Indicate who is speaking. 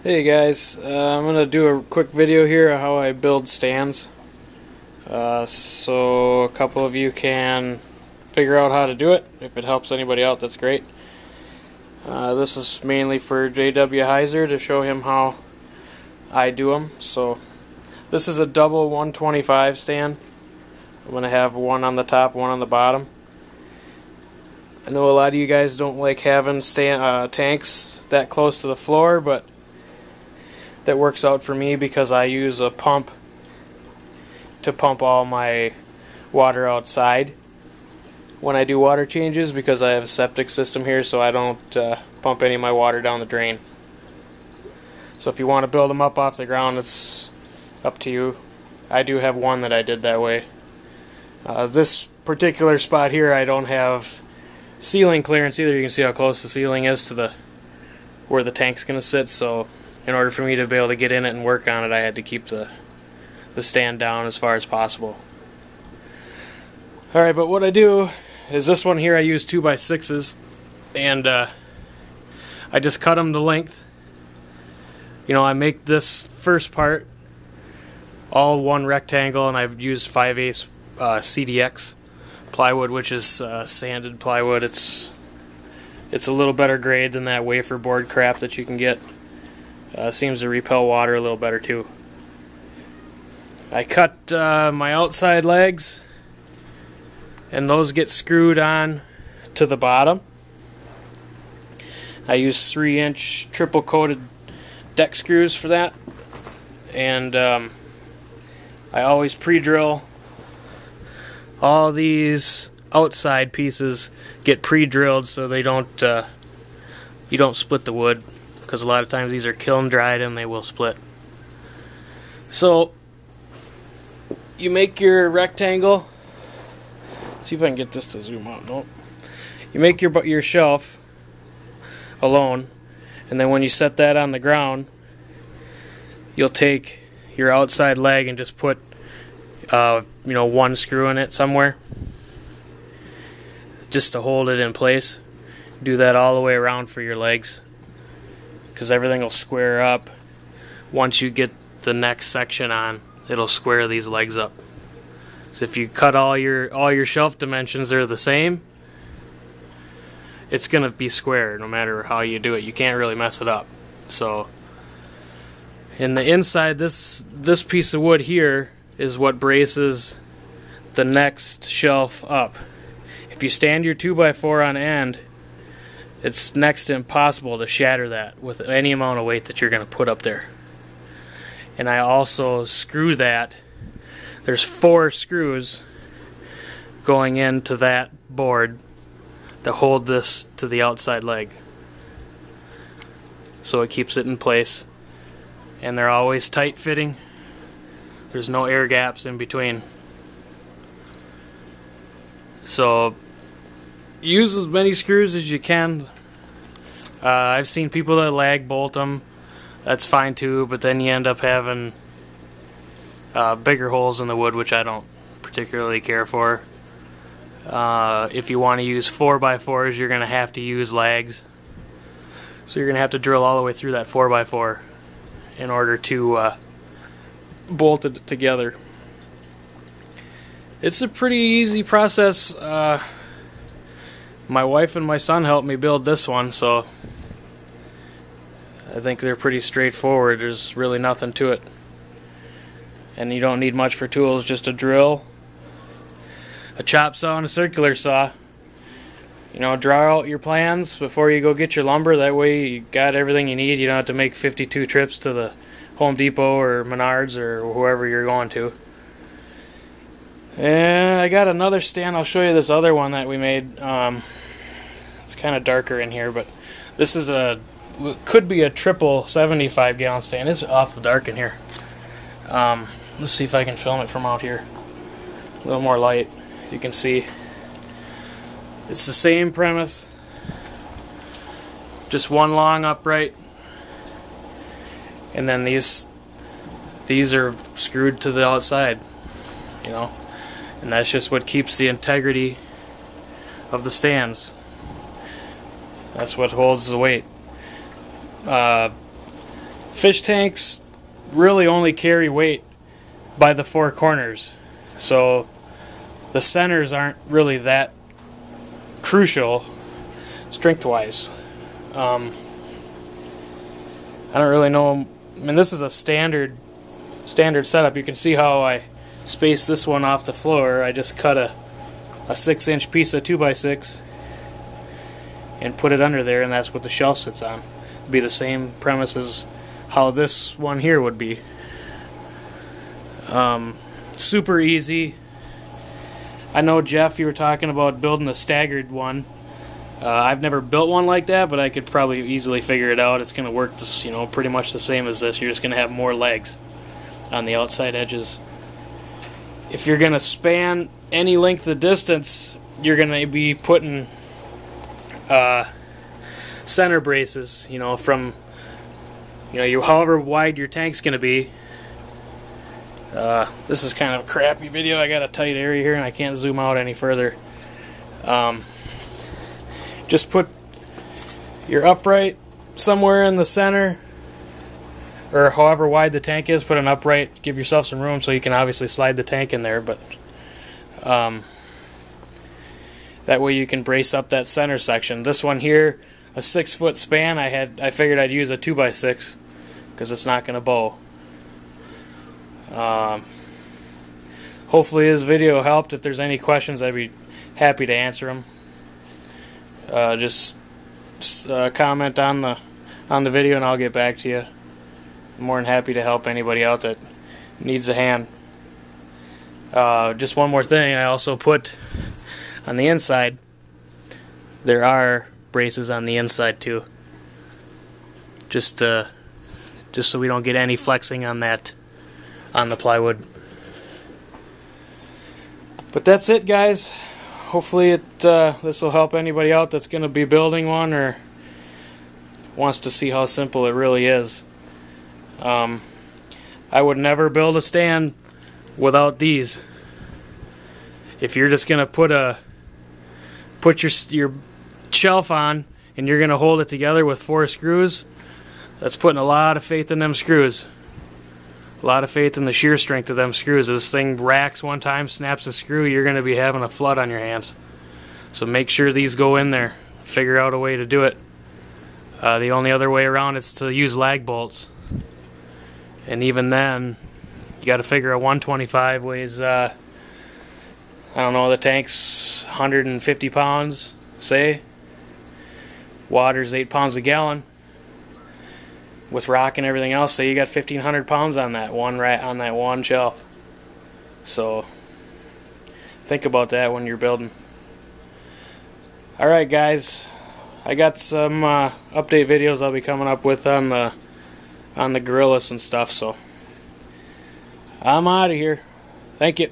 Speaker 1: Hey guys, I'm going to do a quick video here of how I build stands, so a couple of you can figure out how to do it. If it helps anybody out, that's great. This is mainly for JWHiser to show him how I do them. So this is a double 125 stand. I'm going to have one on the top, one on the bottom. I know a lot of you guys don't like having tanks that close to the floor, but that works out for me because I use a pump to pump all my water outside when I do water changes, because I have a septic system here, so I don't pump any of my water down the drain. So if you want to build them up off the ground, it's up to you. I do have one that I did that way. This particular spot here, I don't have ceiling clearance either. You can see how close the ceiling is to where the tank's going to sit, so in order for me to be able to get in it and work on it, I had to keep the stand down as far as possible. Alright, but what I do is this one here I use 2x6s, and I just cut them to length. You know, I make this first part all one rectangle, and I've used 5/8 CDX plywood, which is sanded plywood. It's a little better grade than that wafer board crap that you can get. Seems to repel water a little better too. I cut my outside legs, and those get screwed on to the bottom. I use 3-inch triple coated deck screws for that, and I always pre-drill all these outside pieces. Get pre-drilled so they don't you don't split the wood, because a lot of times these are kiln dried and they will split. So you make your rectangle. See if I can get this to zoom out. Nope. You make your shelf alone, and then when you set that on the ground, you'll take your outside leg and just put one screw in it somewhere just to hold it in place. Do that all the way around for your legs, because everything will square up. Once you get the next section on, it'll square these legs up. So if you cut all your shelf dimensions are the same, it's gonna be square no matter how you do it. You can't really mess it up. So in the inside, this piece of wood here is what braces the next shelf up. If you stand your 2x4 on end, it's next to impossible to shatter that with any amount of weight that you're going to put up there. And I also screw that. There's 4 screws going into that board to hold this to the outside leg, so it keeps it in place. And they're always tight fitting. There's no air gaps in between. So use as many screws as you can. I've seen people that lag bolt them. That's fine too, but then you end up having bigger holes in the wood, which I don't particularly care for. If you want to use 4x4s, you're going to have to use lags. So you're going to have to drill all the way through that 4x4 in order to bolt it together. It's a pretty easy process. My wife and my son helped me build this one, so I think they're pretty straightforward. There's really nothing to it. And you don't need much for tools, just a drill, a chop saw, and a circular saw. You know, draw out your plans before you go get your lumber. That way you got everything you need. You don't have to make 52 trips to the Home Depot or Menards or whoever you're going to. And I got another stand. I'll show you this other one that we made. It's kind of darker in here, but this is could be a triple 75-gallon stand. It's awful dark in here. Let's see if I can film it from out here. A little more light. You can see it's the same premise, just one long upright, and then these are screwed to the outside, you know. And that's just what keeps the integrity of the stands. That's what holds the weight. Fish tanks really only carry weight by the four corners, so the centers aren't really that crucial strength-wise. I don't really know. I mean, this is a standard setup. You can see how I spaced this one off the floor. I just cut a 6-inch piece of 2x6 and put it under there, and that's what the shelf sits on. It'd be the same premise as how this one here would be. Super easy. I know, Jeff, you were talking about building a staggered one. I've never built one like that, but I could probably easily figure it out. It's going to work, pretty much the same as this. You're just going to have more legs on the outside edges. If you're going to span any length of distance, you're going to be putting center braces, from however wide your tank's going to be. This is kind of a crappy video. I got a tight area here and I can't zoom out any further. Just put your upright somewhere in the center, or however wide the tank is. Put an upright, give yourself some room so you can obviously slide the tank in there, but that way you can brace up that center section. This one here, a 6-foot span, I figured I'd use a 2x6 because it's not going to bow. Hopefully this video helped. If there's any questions, I'd be happy to answer them. Just comment on the video and I'll get back to you. I'm more than happy to help anybody out that needs a hand. Just one more thing, I also put on the inside, there are braces on the inside too, just so we don't get any flexing on the plywood. But that's it, guys. Hopefully this will help anybody out that's going to be building one or wants to see how simple it really is. I would never build a stand without these. If you're just going to put your shelf on and you're going to hold it together with 4 screws, that's putting a lot of faith in them screws. A lot of faith in the shear strength of them screws. If this thing racks one time, snaps a screw, you're going to be having a flood on your hands. So make sure these go in there. Figure out a way to do it. The only other way around is to use lag bolts. And even then, you got to figure a 125 weighs, I don't know, the tank's 150 pounds, say. Water's 8 pounds a gallon. With rock and everything else, so you got 1,500 pounds on that one shelf. So think about that when you're building. All right, guys, I got some update videos I'll be coming up with on the gorillas and stuff. So I'm out of here. Thank you.